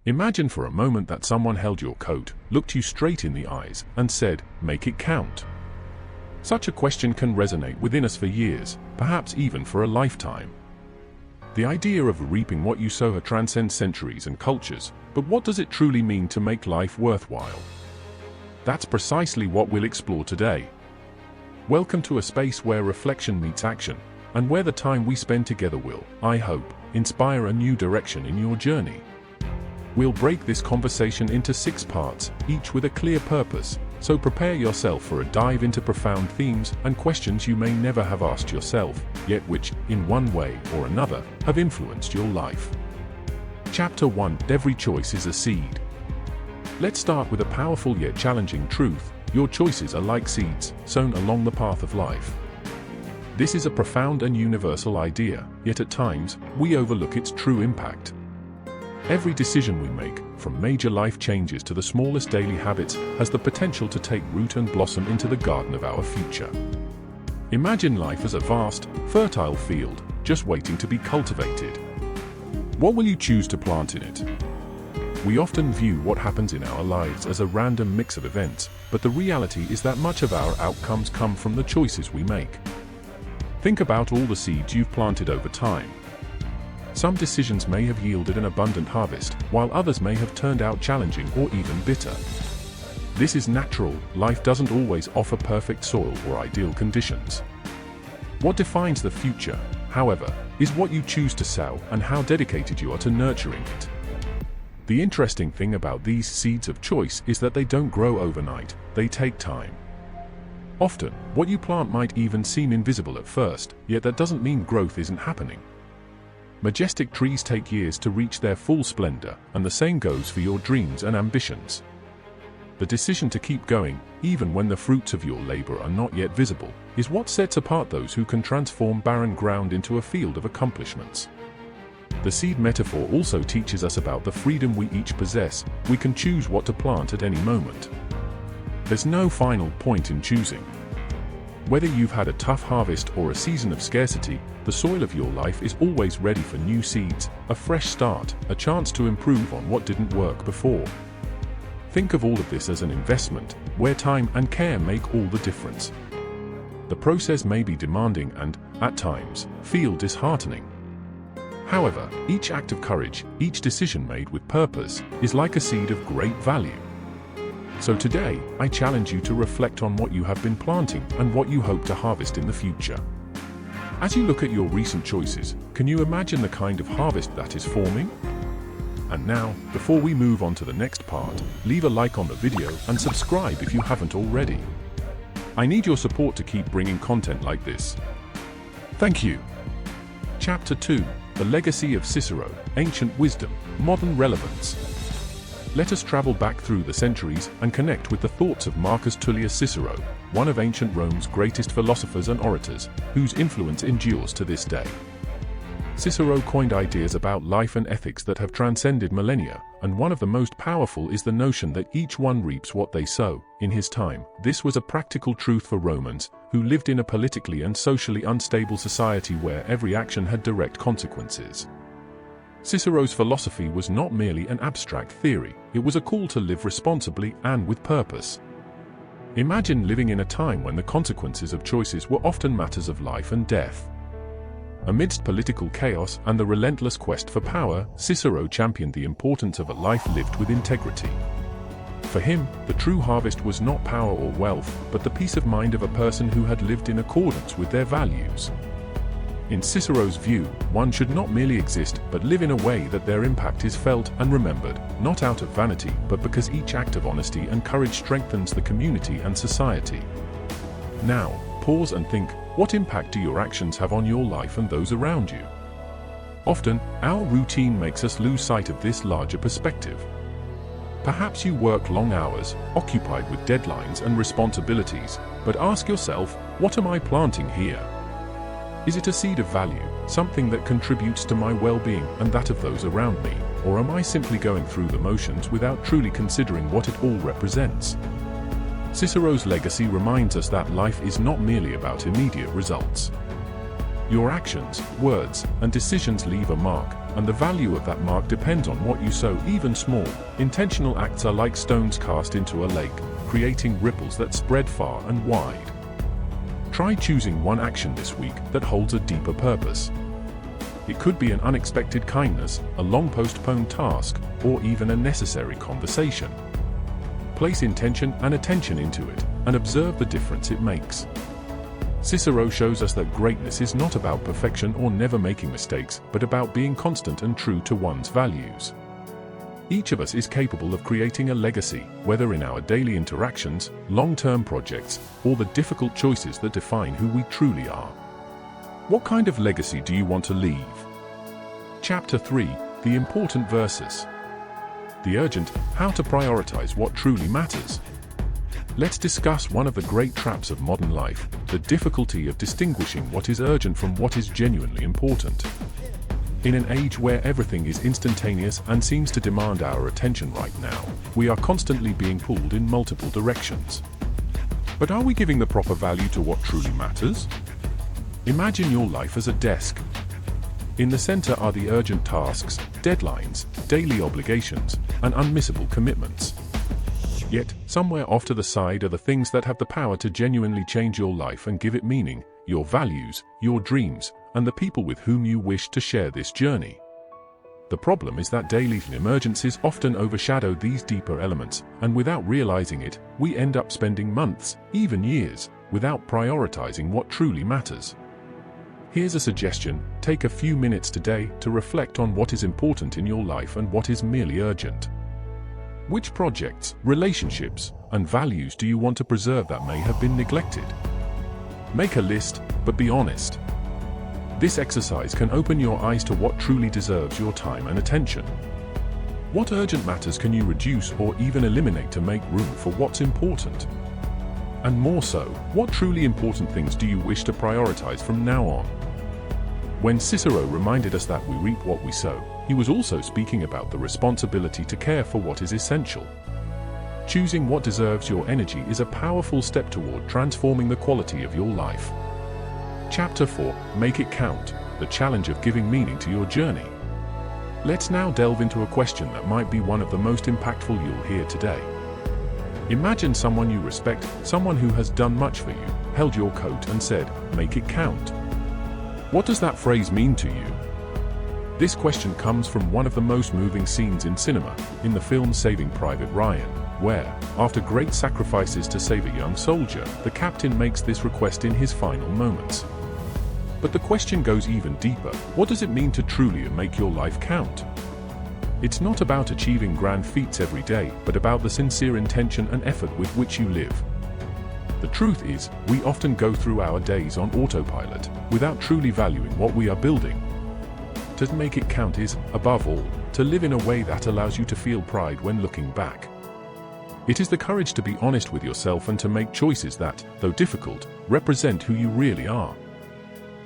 Imagine for a moment that someone held your coat, looked you straight in the eyes, and said, "Make it count." Such a question can resonate within us for years, perhaps even for a lifetime. The idea of reaping what you sow transcends centuries and cultures, but what does it truly mean to make life worthwhile? That's precisely what we'll explore today. Welcome to a space where reflection meets action, and where the time we spend together will, I hope, inspire a new direction in your journey. We'll break this conversation into 6 parts, each with a clear purpose, so prepare yourself for a dive into profound themes and questions you may never have asked yourself, yet which, in one way or another, have influenced your life. Chapter 1: Every choice is a seed. Let's start with a powerful yet challenging truth: your choices are like seeds, sown along the path of life. This is a profound and universal idea, yet at times, we overlook its true impact. Every decision we make, from major life changes to the smallest daily habits, has the potential to take root and blossom into the garden of our future. Imagine life as a vast, fertile field, just waiting to be cultivated. What will you choose to plant in it? We often view what happens in our lives as a random mix of events, but the reality is that much of our outcomes come from the choices we make. Think about all the seeds you've planted over time. Some decisions may have yielded an abundant harvest, while others may have turned out challenging or even bitter. This is natural. Life doesn't always offer perfect soil or ideal conditions. What defines the future, however, is what you choose to sow and how dedicated you are to nurturing it. The interesting thing about these seeds of choice is that they don't grow overnight, they take time. Often, what you plant might even seem invisible at first, yet that doesn't mean growth isn't happening. Majestic trees take years to reach their full splendor, and the same goes for your dreams and ambitions. The decision to keep going, even when the fruits of your labor are not yet visible, is what sets apart those who can transform barren ground into a field of accomplishments. The seed metaphor also teaches us about the freedom we each possess. We can choose what to plant at any moment. There's no final point in choosing. Whether you've had a tough harvest or a season of scarcity, the soil of your life is always ready for new seeds, a fresh start, a chance to improve on what didn't work before. Think of all of this as an investment, where time and care make all the difference. The process may be demanding and, at times, feel disheartening. However, each act of courage, each decision made with purpose, is like a seed of great value. So today, I challenge you to reflect on what you have been planting and what you hope to harvest in the future. As you look at your recent choices, can you imagine the kind of harvest that is forming? And now, before we move on to the next part, leave a like on the video and subscribe if you haven't already. I need your support to keep bringing content like this. Thank you. Chapter 2: The Legacy of Cicero, Ancient Wisdom, Modern Relevance. Let us travel back through the centuries and connect with the thoughts of Marcus Tullius Cicero, one of ancient Rome's greatest philosophers and orators, whose influence endures to this day. Cicero coined ideas about life and ethics that have transcended millennia, and one of the most powerful is the notion that each one reaps what they sow. In his time, this was a practical truth for Romans, who lived in a politically and socially unstable society where every action had direct consequences. Cicero's philosophy was not merely an abstract theory, it was a call to live responsibly and with purpose. Imagine living in a time when the consequences of choices were often matters of life and death. Amidst political chaos and the relentless quest for power, Cicero championed the importance of a life lived with integrity. For him, the true harvest was not power or wealth, but the peace of mind of a person who had lived in accordance with their values. In Cicero's view, one should not merely exist, but live in a way that their impact is felt and remembered, not out of vanity, but because each act of honesty and courage strengthens the community and society. Now, pause and think, what impact do your actions have on your life and those around you? Often, our routine makes us lose sight of this larger perspective. Perhaps you work long hours, occupied with deadlines and responsibilities, but ask yourself, what am I planting here? Is it a seed of value, something that contributes to my well-being and that of those around me, or am I simply going through the motions without truly considering what it all represents? Cicero's legacy reminds us that life is not merely about immediate results. Your actions, words, and decisions leave a mark, and the value of that mark depends on what you sow, even small. Intentional acts are like stones cast into a lake, creating ripples that spread far and wide. Try choosing one action this week that holds a deeper purpose. It could be an unexpected kindness, a long postponed task, or even a necessary conversation. Place intention and attention into it, and observe the difference it makes. Cicero shows us that greatness is not about perfection or never making mistakes, but about being constant and true to one's values. Each of us is capable of creating a legacy, whether in our daily interactions, long-term projects, or the difficult choices that define who we truly are. What kind of legacy do you want to leave? Chapter 3, The Important Versus. The urgent, how to prioritize what truly matters. Let's discuss one of the great traps of modern life, the difficulty of distinguishing what is urgent from what is genuinely important. In an age where everything is instantaneous and seems to demand our attention right now, we are constantly being pulled in multiple directions. But are we giving the proper value to what truly matters? Imagine your life as a desk. In the center are the urgent tasks, deadlines, daily obligations, and unmissable commitments. Yet, somewhere off to the side are the things that have the power to genuinely change your life and give it meaning, your values, your dreams, and the people with whom you wish to share this journey. The problem is that daily emergencies often overshadow these deeper elements, and without realizing it, we end up spending months, even years, without prioritizing what truly matters. Here's a suggestion: take a few minutes today to reflect on what is important in your life and what is merely urgent. Which projects, relationships, and values do you want to preserve that may have been neglected? Make a list, but be honest. This exercise can open your eyes to what truly deserves your time and attention. What urgent matters can you reduce or even eliminate to make room for what's important? And more so, what truly important things do you wish to prioritize from now on? When Cicero reminded us that we reap what we sow, he was also speaking about the responsibility to care for what is essential. Choosing what deserves your energy is a powerful step toward transforming the quality of your life. Chapter 4, Make It Count, the challenge of giving meaning to your journey. Let's now delve into a question that might be one of the most impactful you'll hear today. Imagine someone you respect, someone who has done much for you, held your coat and said, "Make it count." What does that phrase mean to you? This question comes from one of the most moving scenes in cinema, in the film Saving Private Ryan, where, after great sacrifices to save a young soldier, the captain makes this request in his final moments. But the question goes even deeper. What does it mean to truly make your life count? It's not about achieving grand feats every day, but about the sincere intention and effort with which you live. The truth is, we often go through our days on autopilot, without truly valuing what we are building. To make it count is, above all, to live in a way that allows you to feel pride when looking back. It is the courage to be honest with yourself and to make choices that, though difficult, represent who you really are.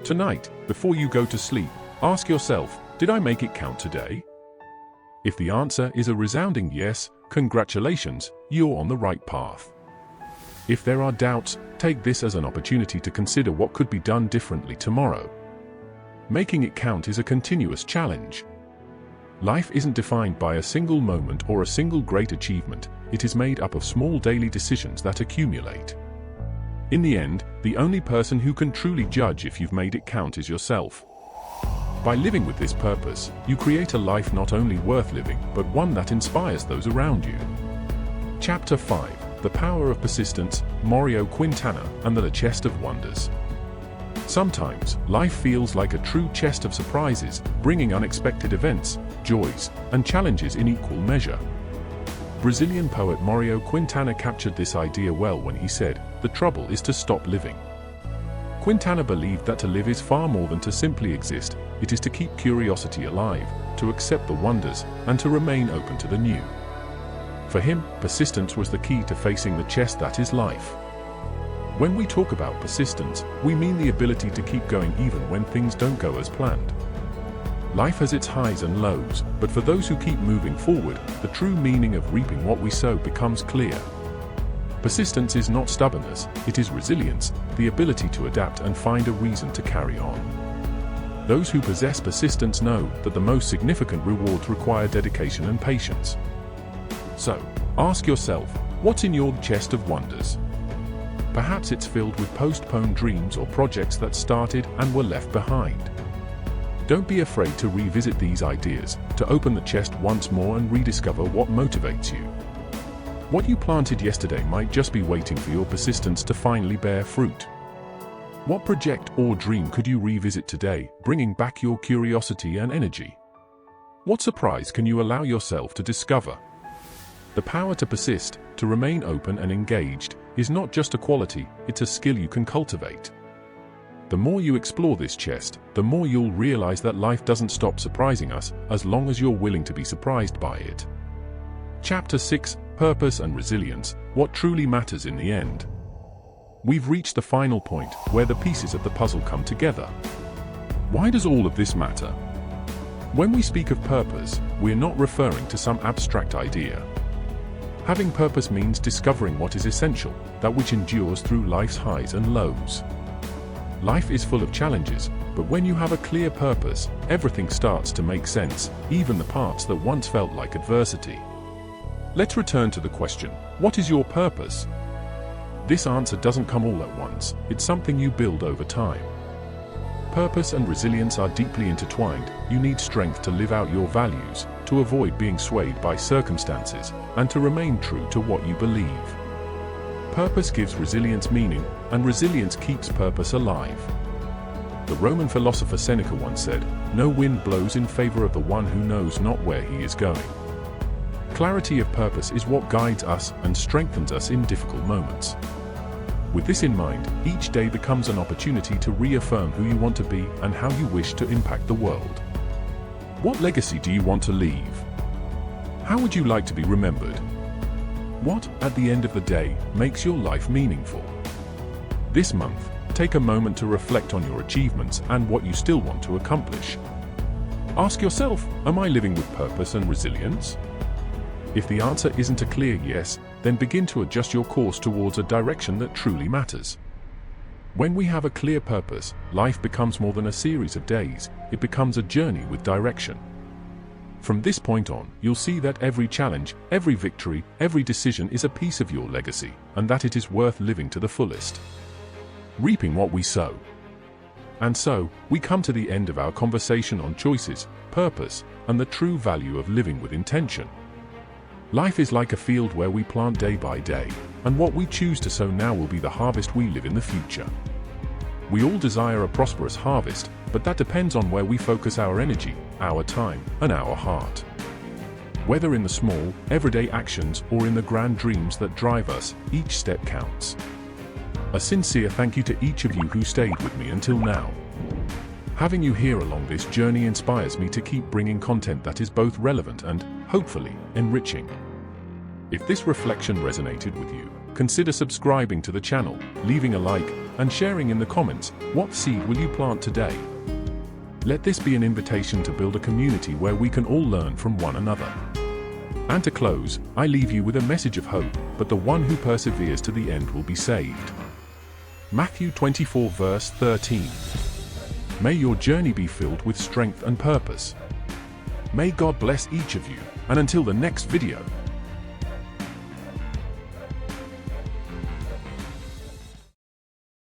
Tonight, before you go to sleep, ask yourself, did I make it count today? If the answer is a resounding yes, congratulations, you're on the right path. If there are doubts, take this as an opportunity to consider what could be done differently tomorrow. Making it count is a continuous challenge. Life isn't defined by a single moment or a single great achievement, it is made up of small daily decisions that accumulate. In the end, the only person who can truly judge if you've made it count is yourself. By living with this purpose, you create a life not only worth living, but one that inspires those around you. Chapter 5, The Power of Persistence, Mario Quintana, and the Chest of Wonders. Sometimes, life feels like a true chest of surprises, bringing unexpected events, joys, and challenges in equal measure. Brazilian poet Mario Quintana captured this idea well when he said, "The trouble is to stop living." Quintana believed that to live is far more than to simply exist, it is to keep curiosity alive, to accept the wonders, and to remain open to the new. For him, persistence was the key to facing the chest that is life. When we talk about persistence, we mean the ability to keep going even when things don't go as planned. Life has its highs and lows, but for those who keep moving forward, the true meaning of reaping what we sow becomes clear. Persistence is not stubbornness, it is resilience, the ability to adapt and find a reason to carry on. Those who possess persistence know that the most significant rewards require dedication and patience. So, ask yourself, what's in your chest of wonders? Perhaps it's filled with postponed dreams or projects that started and were left behind. Don't be afraid to revisit these ideas, to open the chest once more and rediscover what motivates you. What you planted yesterday might just be waiting for your persistence to finally bear fruit. What project or dream could you revisit today, bringing back your curiosity and energy? What surprise can you allow yourself to discover? The power to persist, to remain open and engaged, is not just a quality, it's a skill you can cultivate. The more you explore this chest, the more you'll realize that life doesn't stop surprising us as long as you're willing to be surprised by it. Chapter 6: Purpose and Resilience, What Truly Matters in the End. We've reached the final point, where the pieces of the puzzle come together. Why does all of this matter? When we speak of purpose, we're not referring to some abstract idea. Having purpose means discovering what is essential, that which endures through life's highs and lows. Life is full of challenges, but when you have a clear purpose, everything starts to make sense, even the parts that once felt like adversity. Let's return to the question, what is your purpose? This answer doesn't come all at once, it's something you build over time. Purpose and resilience are deeply intertwined. You need strength to live out your values, to avoid being swayed by circumstances, and to remain true to what you believe. Purpose gives resilience meaning, and resilience keeps purpose alive. The Roman philosopher Seneca once said, "No wind blows in favor of the one who knows not where he is going." Clarity of purpose is what guides us and strengthens us in difficult moments. With this in mind, each day becomes an opportunity to reaffirm who you want to be and how you wish to impact the world. What legacy do you want to leave? How would you like to be remembered? What, at the end of the day, makes your life meaningful? This month, take a moment to reflect on your achievements and what you still want to accomplish. Ask yourself, am I living with purpose and resilience? If the answer isn't a clear yes, then begin to adjust your course towards a direction that truly matters. When we have a clear purpose, life becomes more than a series of days, it becomes a journey with direction. From this point on, you'll see that every challenge, every victory, every decision is a piece of your legacy, and that it is worth living to the fullest. Reaping what we sow. And so, we come to the end of our conversation on choices, purpose, and the true value of living with intention. Life is like a field where we plant day by day, and what we choose to sow now will be the harvest we live in the future. We all desire a prosperous harvest, but that depends on where we focus our energy, our time, and our heart. Whether in the small, everyday actions or in the grand dreams that drive us, each step counts. A sincere thank you to each of you who stayed with me until now. Having you here along this journey inspires me to keep bringing content that is both relevant and, hopefully, enriching. If this reflection resonated with you, consider subscribing to the channel, leaving a like, and sharing in the comments, what seed will you plant today? Let this be an invitation to build a community where we can all learn from one another. And to close, I leave you with a message of hope, but the one who perseveres to the end will be saved. Matthew 24 verse 13. May your journey be filled with strength and purpose. May God bless each of you, and until the next video,